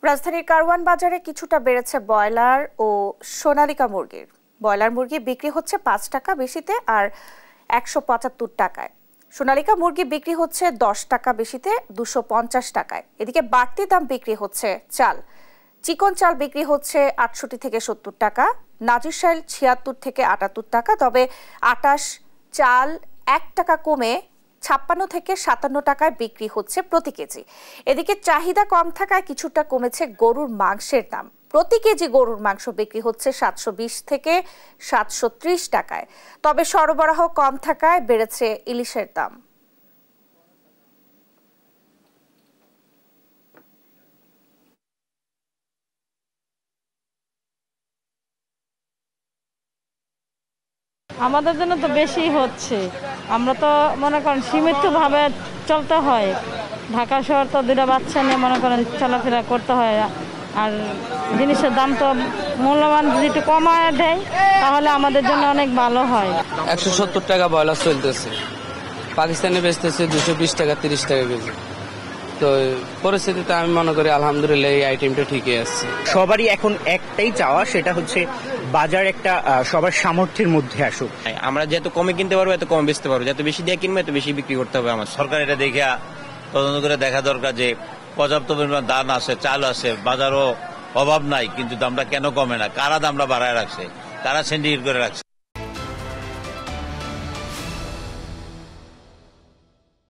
রাজধানীর কারওয়ান বাজারে কিছুটা বেড়েছে ব্রয়লার ও সোনালিকা মুরগির। ব্রয়লার মুরগি বিক্রি হচ্ছে 5 টাকা বেশিতে আর 175 টাকায়। সোনালিকা মুরগি বিক্রি হচ্ছে 10 টাকা বেশিতে 250 টাকায়। এদিকে বাড়তি দাম বিক্রি হচ্ছে চাল। চিকন চাল বিক্রি হচ্ছে 68 থেকে 70 টাকা, নাজিরশাইল 76 থেকে 78 টাকা। তবে আটাশ চাল 1 টাকা কমে 56 থেকে 57 টাকায় বিক্রি হচ্ছে প্রতি কেজি। এদিকে চাহিদা কম থাকায় কিছুটা কমেছে গরুর মাংসের দাম। প্রতি কেজি গরুর মাংস বিক্রি হচ্ছে 720 থেকে 730 টাকায়। তবে সরবরাহ কম থাকায় বেড়েছে ইলিশের দাম। আমাদের জন্য তো বেশি হচ্ছে, আমরা তো মনে করেন সীমিতভাবে চলতে হয়। ঢাকা শহর তো 2টা বাচ্চা নিয়ে মনে করেন চলাফেরা করতে হয়, আর জিনিসের দাম তো মূল্যবান যদি একটু কমায় দেয় তাহলে আমাদের জন্য অনেক ভালো হয়। 170 টাকা ব্রয়লার চলতেছে, পাকিস্তানে বেচতেছে 220 টাকা 30 টাকা কেজি। তো পরিস্থিতিতে আমি মনে করি আলহামদুলিল্লাহ এই আইটেমটা ঠিকই আছে। সবারই এখন একটাই চাওয়া, সেটা হচ্ছে বাজার একটা সবার সামর্থ্যের মধ্যে আসুক। আমরা যত কমে কিনতে পারবো এত কমে বেচতে পারবো, যত বেশি দিয়ে কিনবো এত বেশি বিক্রি করতে হবে। আমার সরকার এটা দেখে তদন্ত করে দেখা দরকার যে পর্যাপ্ত পরিমাণ ধান আছে, চাল আছে, বাজারও অভাব নাই, কিন্তু দামটা কেন কমে না, কারা দামটা বাড়ায় রাখছে, কারা সিন্ডিকেট করে রাখছে।